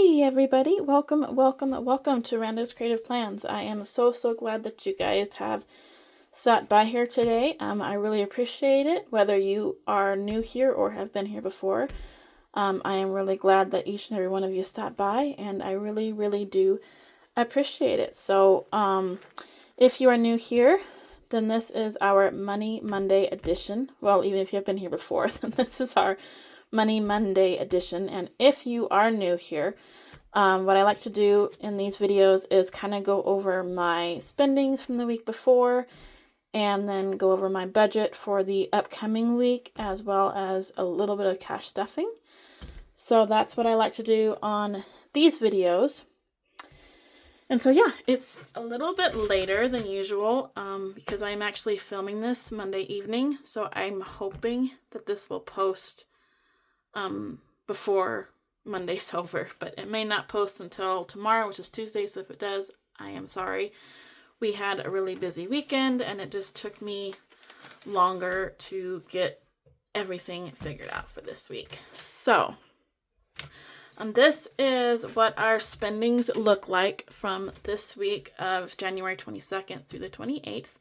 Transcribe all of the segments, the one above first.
Hey everybody, welcome to Randa's Creative Plans. I am so glad that you guys have stopped by here today. I really appreciate it, whether you are new here or have been here before. I am really glad that each and every one of you stopped by, and I really do appreciate it. So, if you are new here, then this is our Money Monday edition. Well, even if you have been here before, then this is our Money Monday edition. And if you are new here, what I like to do in these videos is kind of go over my spendings from the week before and then go over my budget for the upcoming week, as well as a little bit of cash stuffing. So that's what I like to do on these videos. And so yeah, it's a little bit later than usual because I'm actually filming this Monday evening. So I'm hoping that this will post before Monday's over, but it may not post until tomorrow, which is Tuesday. So if it does, I am sorry. We had a really busy weekend and it just took me longer to get everything figured out for this week. So, and this is what our spendings look like from this week of January 22nd through the 28th.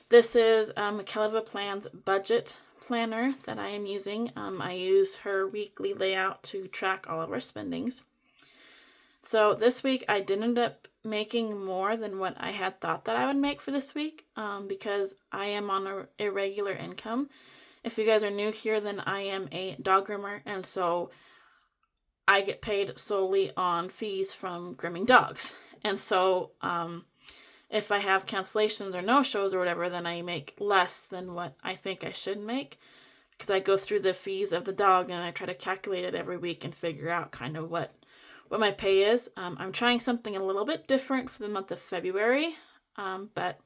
This is Keleva Plan's budget planner that I am using. I use her weekly layout to track all of our spendings. So this week I did end up making more than what I had thought that I would make for this week because I am on a irregular income. If you guys are new here, then I am a dog groomer, and so I get paid solely on fees from grooming dogs. And so if I have cancellations or no-shows or whatever, then I make less than what I think I should make because I go through the fees of the dog and I try to calculate it every week and figure out kind of what my pay is. I'm trying something a little bit different for the month of February, but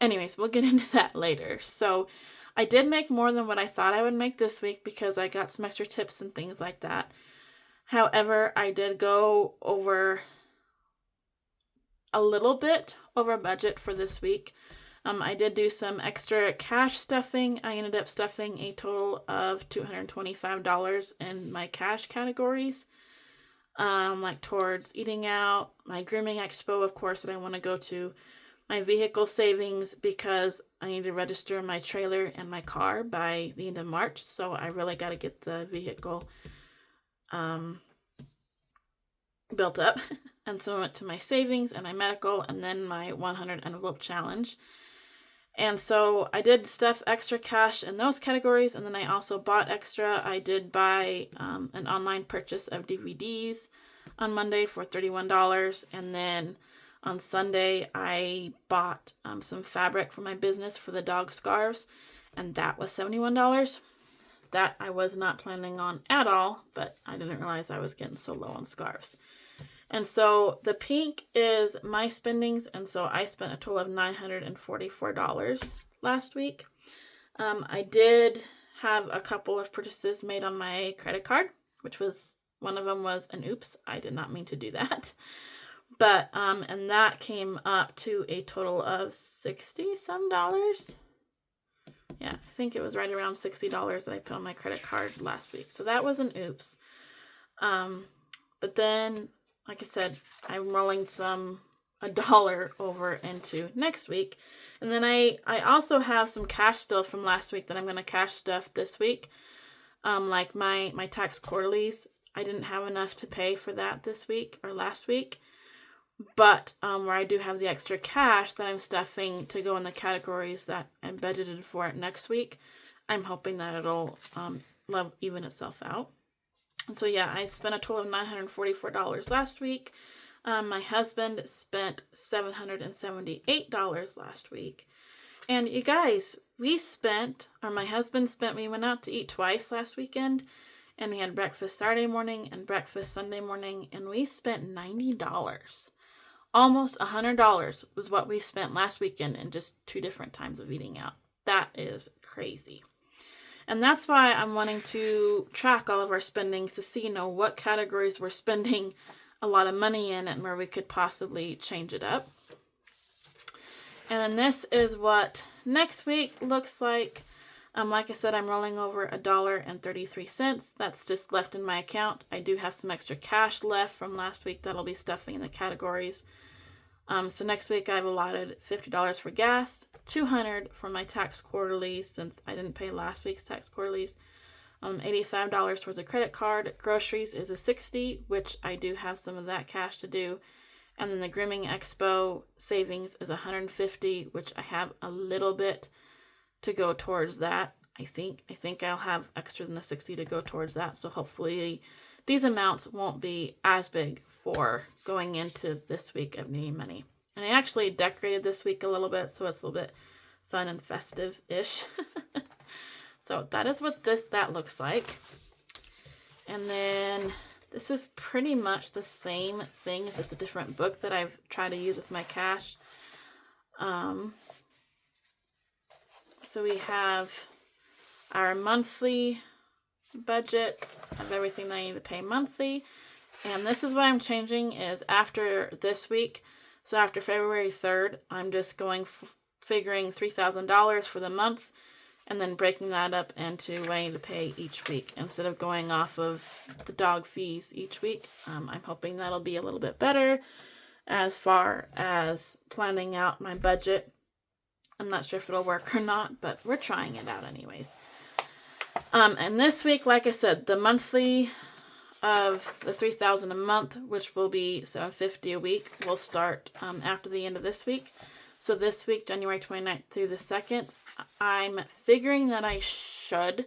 anyways, we'll get into that later. So I did make more than what I thought I would make this week because I got some extra tips and things like that. However, I did go over a little bit over budget for this week. I did do some extra cash stuffing. I ended up stuffing a total of $225 in my cash categories, like towards eating out, my grooming expo, of course, that I want to go to, my vehicle savings because I need to register my trailer and my car by the end of March. So I really got to get the vehicle built up. And so I went to my savings and my medical and then my 100 envelope challenge. And so I did stuff extra cash in those categories. And then I also bought extra. I did buy an online purchase of DVDs on Monday for $31. And then on Sunday, I bought some fabric for my business for the dog scarves. And that was $71. That I was not planning on at all, but I didn't realize I was getting so low on scarves. And so the pink is my spendings, and so I spent a total of $944 last week. I did have a couple of purchases made on my credit card, which was, one of them was an oops, I did not mean to do that. But, and that came up to a total of $60 some. Yeah, I think it was right around $60 that I put on my credit card last week. So that was an oops. But then, like I said, I'm rolling a dollar over into next week. And then I also have some cash still from last week that I'm going to cash stuff this week. Like my tax quarterlies, I didn't have enough to pay for that this week or last week. But where I do have the extra cash that I'm stuffing to go in the categories that I'm budgeted for next week, I'm hoping that it'll even itself out. And so yeah, I spent a total of $944 last week. My husband spent $778 last week. And you guys, we went out to eat twice last weekend. And we had breakfast Saturday morning and breakfast Sunday morning. And we spent $90. Almost $100 was what we spent last weekend in just 2 different times of eating out. That is crazy. And that's why I'm wanting to track all of our spendings to see, what categories we're spending a lot of money in and where we could possibly change it up. And then this is what next week looks like. Like I said, I'm rolling over $1.33. That's just left in my account. I do have some extra cash left from last week that'll be stuffing in the categories. So next week I've allotted $50 for gas, $200 for my tax quarterlies since I didn't pay last week's tax quarterlies. $85 towards a credit card. Groceries is a $60, which I do have some of that cash to do. And then the Grooming Expo savings is $150, which I have a little bit to go towards that. I think I'll have extra than the $60 to go towards that. So hopefully these amounts won't be as big for going into this week of needing money. And I actually decorated this week a little bit, so it's a little bit fun and festive-ish. So that is what that looks like. And then this is pretty much the same thing. It's just a different book that I've tried to use with my cash. So we have our monthly budget of everything that I need to pay monthly. And this is what I'm changing is after this week. So after February 3rd, I'm just going figuring $3,000 for the month and then breaking that up into what I need to pay each week instead of going off of the dog fees each week. I'm hoping that'll be a little bit better as far as planning out my budget. I'm not sure if it'll work or not, but we're trying it out anyways. And this week, like I said, the monthly of the $3,000 a month, which will be $750 a week, will start after the end of this week. So this week, January 29th through the 2nd, I'm figuring that I should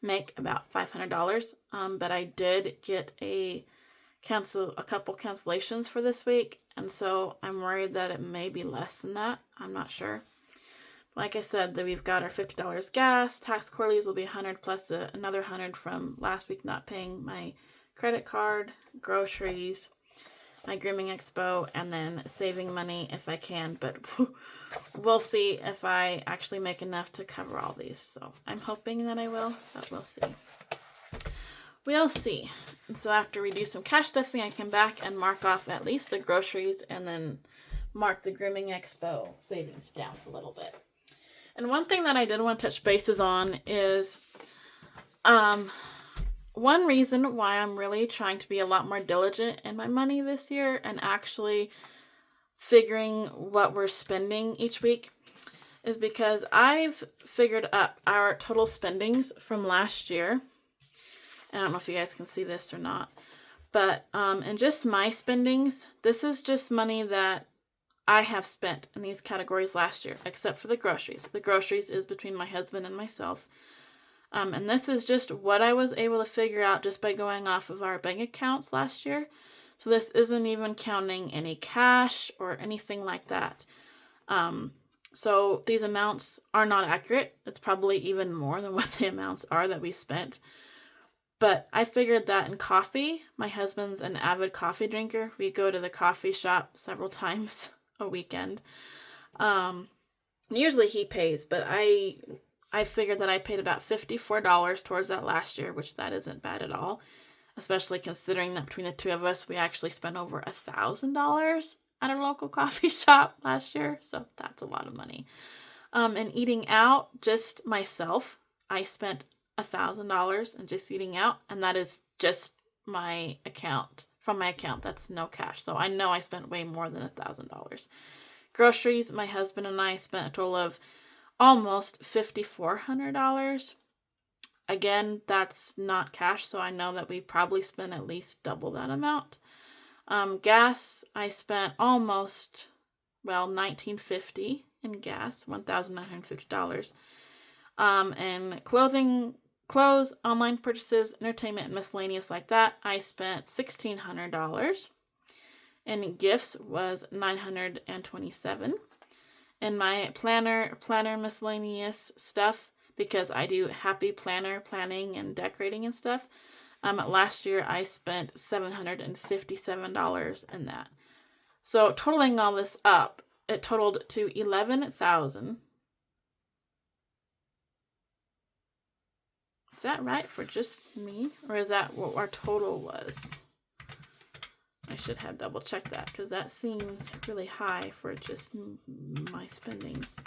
make about $500. But I did get a couple cancellations for this week, and so I'm worried that it may be less than that. I'm not sure. Like I said, that we've got our $50 gas, tax quarterlies will be $100 plus another $100 from last week not paying my credit card, groceries, my Grooming Expo, and then saving money if I can. But we'll see if I actually make enough to cover all these. So I'm hoping that I will, but we'll see. We'll see. And so after we do some cash stuffing, I come back and mark off at least the groceries and then mark the Grooming Expo savings down a little bit. And one thing that I did want to touch bases on is one reason why I'm really trying to be a lot more diligent in my money this year and actually figuring what we're spending each week is because I've figured up our total spendings from last year. I don't know if you guys can see this or not, but in just my spendings, this is just money that I have spent in these categories last year, except for the groceries. The groceries is between my husband and myself. And this is just what I was able to figure out just by going off of our bank accounts last year. So this isn't even counting any cash or anything like that. So these amounts are not accurate. It's probably even more than what the amounts are that we spent. But I figured that in coffee, my husband's an avid coffee drinker. We go to the coffee shop several times a weekend. Usually he pays, but I figured that I paid about $54 towards that last year, which that isn't bad at all, especially considering that between the two of us, we actually spent over $1,000 at our local coffee shop last year. So that's a lot of money. And eating out, just myself, I spent $1,000 in just eating out, and that is just my account. From my account, that's no cash. So I know I spent way more than $1,000. Groceries, my husband and I spent a total of almost $5,400. Again, that's not cash, so I know that we probably spent at least double that amount. Gas, I spent almost, $1,950 in gas, $1,950. And clothes, online purchases, entertainment, and miscellaneous like that, I spent $1,600. And gifts was $927. And my planner miscellaneous stuff, because I do happy planner planning and decorating and stuff. Last year I spent $757 in that. So totaling all this up, it totaled to $11,000. Is that right for just me? Or is that what our total was? I should have double checked that because that seems really high for just my spendings.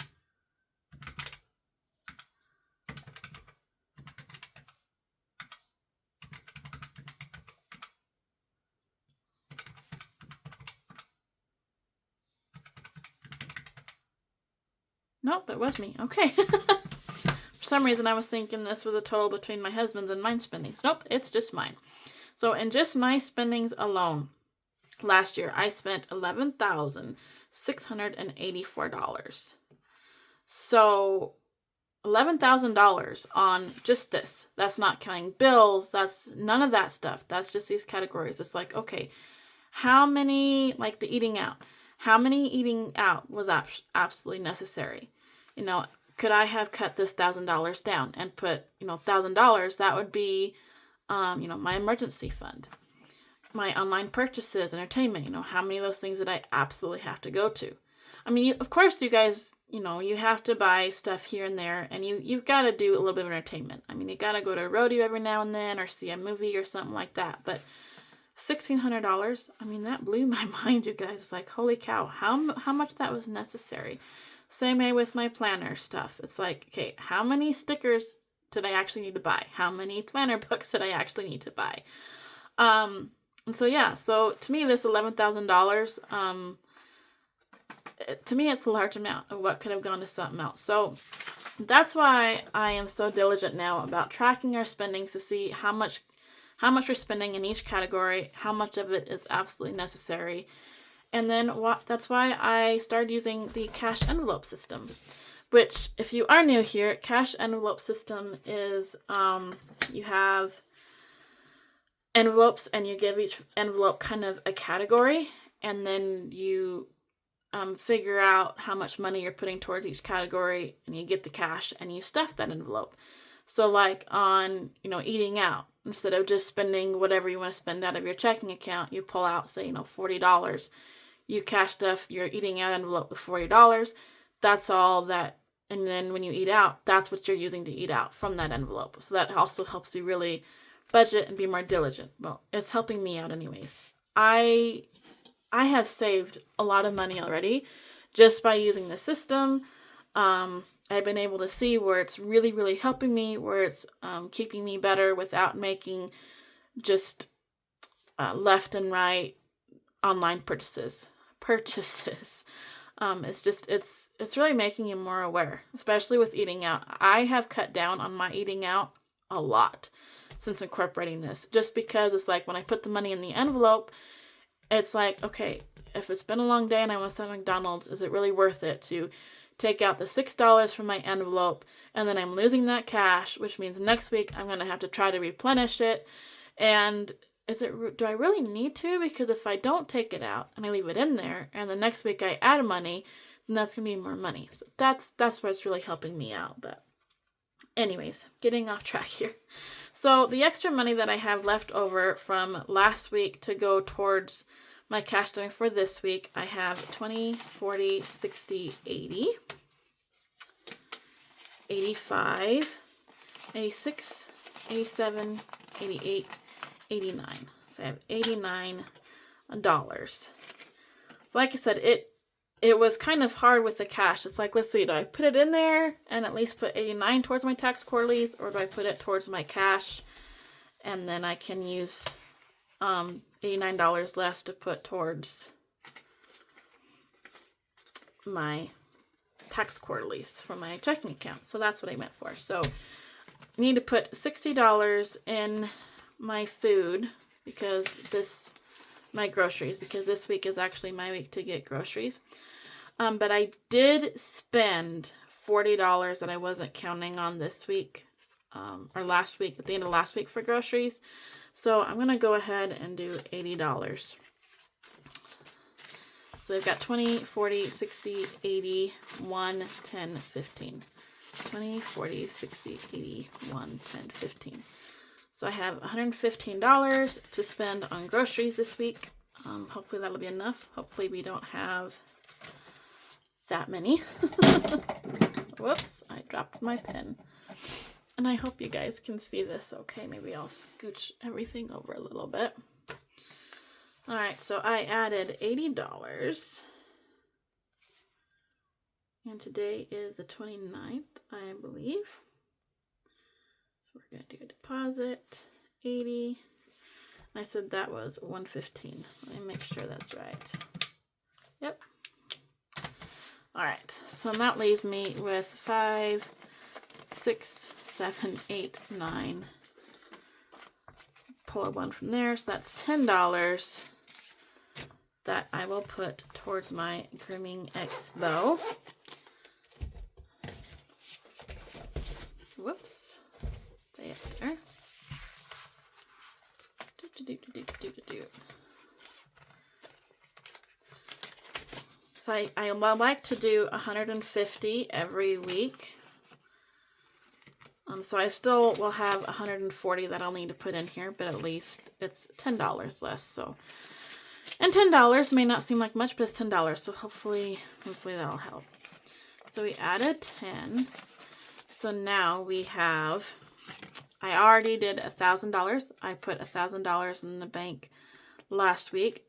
Nope, it was me. Okay. For some reason, I was thinking this was a total between my husband's and mine spendings. Nope, it's just mine. So in just my spendings alone, last year, I spent $11,684. So $11,000 on just this. That's not counting bills. That's none of that stuff. That's just these categories. It's like, okay, how many, like the eating out, how many eating out was absolutely necessary? You know, could I have cut this $1,000 down and put, $1,000? That would be, my emergency fund, my online purchases, entertainment. How many of those things that I absolutely have to go to? I mean, of course, you guys, you have to buy stuff here and there, and you've got to do a little bit of entertainment. I mean, you got to go to a rodeo every now and then, or see a movie or something like that. But $1,600, I mean, that blew my mind, you guys. It's like, holy cow, how much that was necessary. Same way with my planner stuff. It's like, okay, how many stickers did I actually need to buy? How many planner books did I actually need to buy? And so yeah, so to me, this $11,000, to me, it's a large amount of what could have gone to something else. So that's why I am so diligent now about tracking our spendings to see how much we're spending in each category, how much of it is absolutely necessary. And then that's why I started using the cash envelope system, which, if you are new here, cash envelope system is you have envelopes and you give each envelope kind of a category, and then you figure out how much money you're putting towards each category, and you get the cash and you stuff that envelope. So like on, eating out, instead of just spending whatever you want to spend out of your checking account, you pull out, say, $40. You cash stuff your eating out envelope with $40. That's all that. And then when you eat out, that's what you're using to eat out from that envelope. So that also helps you really budget and be more diligent. Well, it's helping me out anyways. I have saved a lot of money already just by using the system. I've been able to see where it's really, really helping me, where it's keeping me better without making just left and right online purchases. It's really making you more aware, especially with eating out. I have cut down on my eating out a lot since incorporating this, just because it's like when I put the money in the envelope, it's like, okay, if it's been a long day and I want some McDonald's, is it really worth it to take out the $6 from my envelope, and then I'm losing that cash, which means next week I'm going to have to try to replenish it? And do I really need to? Because if I don't take it out and I leave it in there, and the next week I add money, then that's going to be more money. So that's what's really helping me out. But anyways, getting off track here. So the extra money that I have left over from last week to go towards my cash doing for this week, I have 20, 40, 60, 80, 85, 86, 87, 88, 89. So I have $89. So like I said, it was kind of hard with the cash. It's like, let's see, do I put it in there and at least put 89 towards my tax quarterlies, or do I put it towards my cash and then I can use $89 less to put towards my tax quarterlies from my checking account? So that's what I meant for. So I need to put $60 in my food, because my groceries, because this week is actually my week to get groceries. But I did spend $40 that I wasn't counting on this week, or last week, at the end of last week, for groceries. So I'm going to go ahead and do $80. So I've got 20, 40, 60, 80, 1, 10, 15. 20, 40, 60, 80, 1, 10, 15. So I have $115 to spend on groceries this week. Hopefully that'll be enough. Hopefully we don't have that many. Whoops, I dropped my pen. And I hope you guys can see this okay. Maybe I'll scooch everything over a little bit. Alright, so I added $80. And today is the 29th, I believe. So we're going to do a deposit, 80. I said that was 115. Let me make sure that's right. Yep. All right, so that leaves me with 5, 6, 7, 8, 9. Pull a 1 from there, so that's $10 that I will put towards my Grooming Expo. Whoops, stay up there. So I like to do 150 every week. So I still will have 140 that I'll need to put in here, but at least it's $10 less. So, and $10 may not seem like much, but it's $10. So hopefully that'll help. So we added 10. So now we have, I already did $1,000. I put $1,000 in the bank last week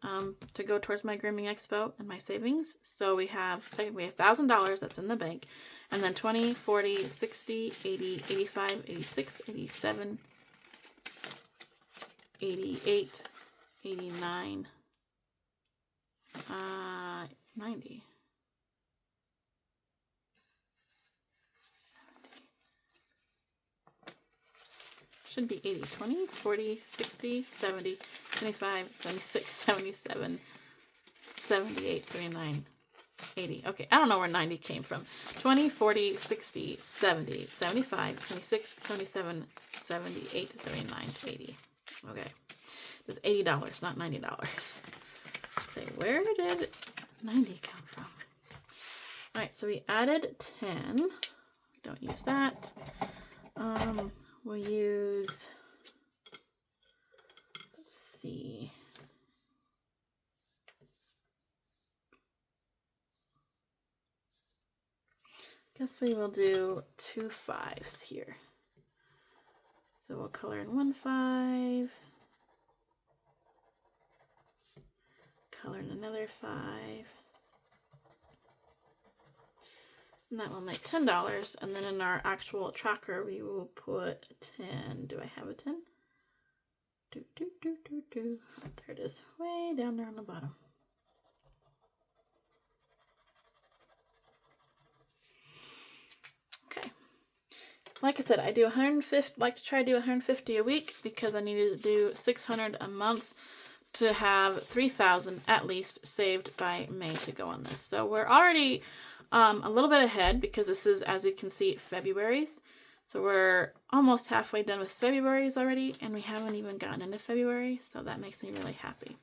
to go towards my Grooming Expo and my savings. So we have technically $1,000 that's in the bank. And then 20, 40, 60, 80, 85, 86, 87, 88, 89, 90. Should be 80, 20, 40, 60, 70, 75, 76, 77, 78, 79, 80. Okay, I don't know where 90 came from. 20, 40, 60, 70, 75, 26, 77, 78, 79, 80. Okay. It's $80, not $90. Say, where did 90 come from? All right, so we added 10. Don't use that. We'll use, let's see. Guess we will do 2 5s here. So we'll color in 1 5, color in another 5, and that will make $10. And then in our actual tracker, we will put 10. Do I have a 10? Oh, there it is, way down there on the bottom. Okay. Like I said, I do 150. Like to try to do 150 a week because I needed to do 600 a month to have 3,000 at least saved by May to go on this. So we're already a little bit ahead because this is, as you can see, February's. So we're almost halfway done with February's already, and we haven't even gotten into February, so that makes me really happy.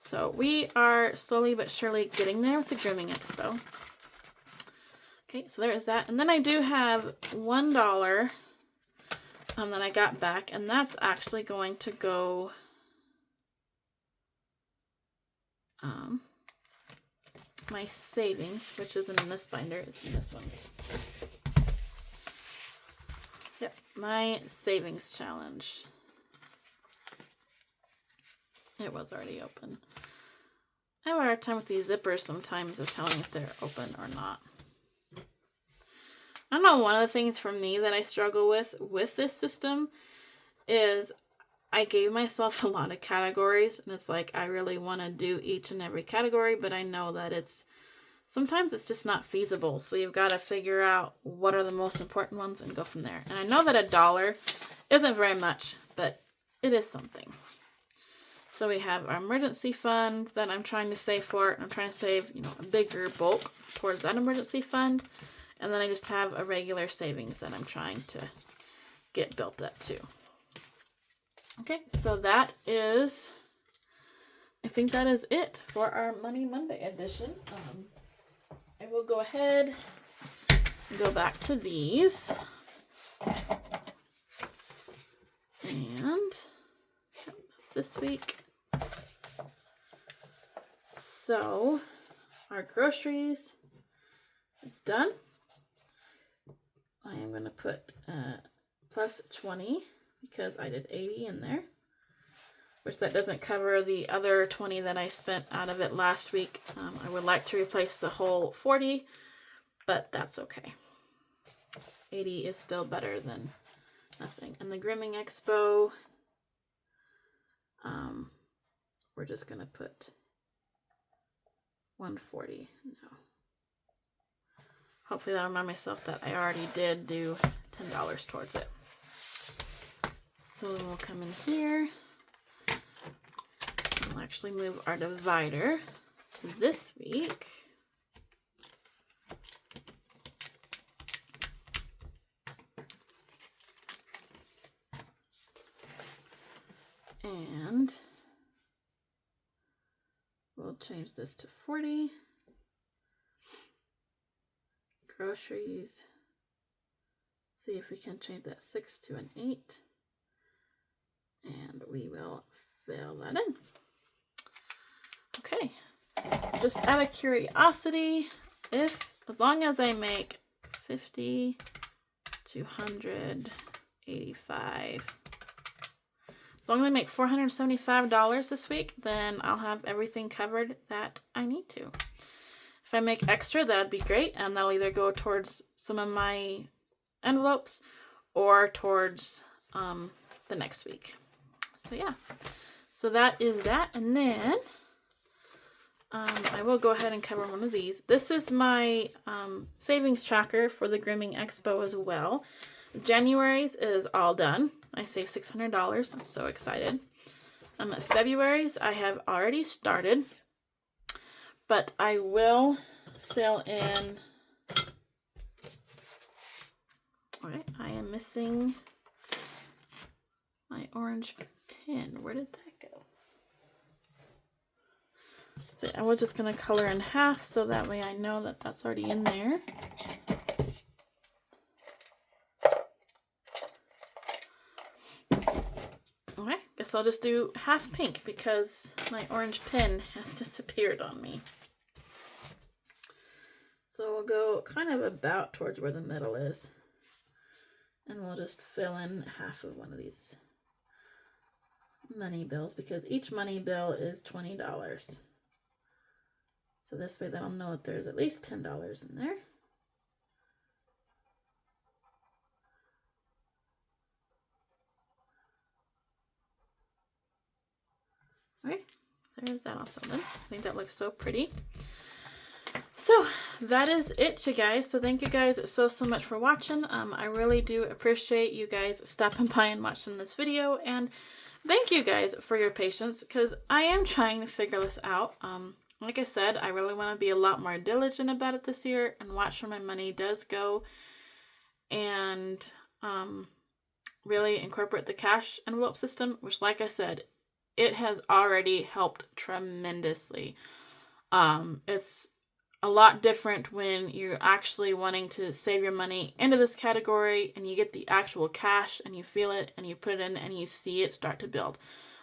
So we are slowly but surely getting there with the Grooming Expo. Okay, so there is that. And then I do have $1 that I got back, and that's actually going to go my savings, which isn't in this binder, it's in this one. Yep, my savings challenge. It was already open. I have a hard time with these zippers sometimes of telling if they're open or not. I don't know, one of the things for me that I struggle with this system is I gave myself a lot of categories, and it's like I really want to do each and every category, but I know that sometimes it's just not feasible. So you've got to figure out what are the most important ones and go from there. And I know that $1 isn't very much, but it is something. So we have our emergency fund that I'm trying to save for. I'm trying to save, a bigger bulk towards that emergency fund. And then I just have a regular savings that I'm trying to get built up to. Okay, so I think that is it for our Money Monday edition. I will go ahead and go back to these. And that's this week. So our groceries is done. I am going to put plus 20 because I did 80 in there, which that doesn't cover the other 20 that I spent out of it last week. I would like to replace the whole 40, but that's okay. 80 is still better than nothing. And the Grooming Expo, we're just going to put 140 now. hopefully that'll remind myself that I already did do $10 towards it. So we'll come in here. We'll actually move our divider to this week. And we'll change this to 40. Groceries. See if we can change that 6 to an 8. And we will fill that in. Okay. Just out of curiosity, as long as I make 50, 285, as long as I make $475 this week, then I'll have everything covered that I need to. If I make extra, that'd be great, and that'll either go towards some of my envelopes or towards the next week. So yeah, so that is that, and then I will go ahead and cover one of these. This is my savings tracker for the Grimming Expo as well. January's is all done. I saved $600. I'm so excited. February's I have already started, but I will fill in. All right, I am missing my orange pin. Where did that go? So I was just going to color in half so that way I know that that's already in there. Okay, guess I'll just do half pink because my orange pin has disappeared on me. So we'll go kind of about towards where the middle is. And we'll just fill in half of one of these money bills because each money bill is $20. So this way then I'll know that there's at least $10 in there. Okay, there's that all filled in. I think that looks so pretty. So that is it, you guys. So thank you guys so much for watching. I really do appreciate you guys stopping by and watching this video, and thank you guys for your patience because I am trying to figure this out. Like I said, I really want to be a lot more diligent about it this year and watch where my money does go, and really incorporate the cash envelope system, which, like I said, it has already helped tremendously. It's a lot different when you're actually wanting to save your money into this category and you get the actual cash and you feel it and you put it in and you see it start to build.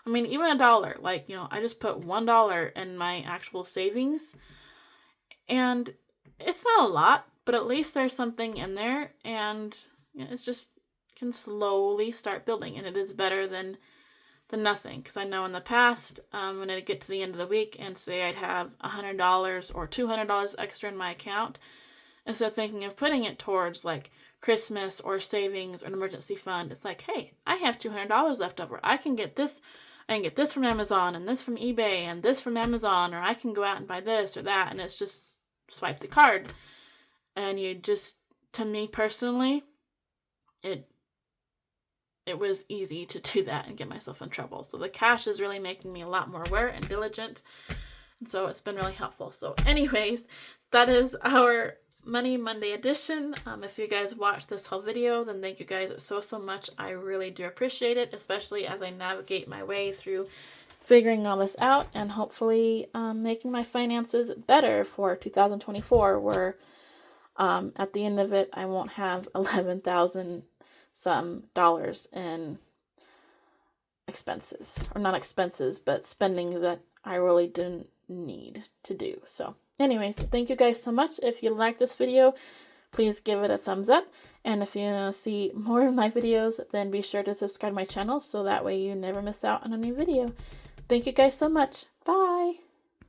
I mean, even $1, like, you know, I just put $1 in my actual savings and it's not a lot, but at least there's something in there, and you know, it's just can slowly start building, and it is better than nothing. Because I know in the past, when I'd get to the end of the week and say I'd have $100 or $200 extra in my account, instead of thinking of putting it towards like Christmas or savings or an emergency fund, it's like, hey, I have $200 left over. I can get this from Amazon and this from eBay and this from Amazon, or I can go out and buy this or that, and it's just swipe the card. And you just, to me personally, it was easy to do that and get myself in trouble. So the cash is really making me a lot more aware and diligent. And so it's been really helpful. So anyways, that is our Money Monday edition. If you guys watched this whole video, then thank you guys so much. I really do appreciate it, especially as I navigate my way through figuring all this out and hopefully making my finances better for 2024, where at the end of it, I won't have $11,000 some dollars in expenses, or not expenses, but spendings that I really didn't need to do. So anyways, thank you guys so much. If you like this video, please give it a thumbs up. And if you want to see more of my videos, then be sure to subscribe to my channel so that way you never miss out on a new video. Thank you guys so much. Bye.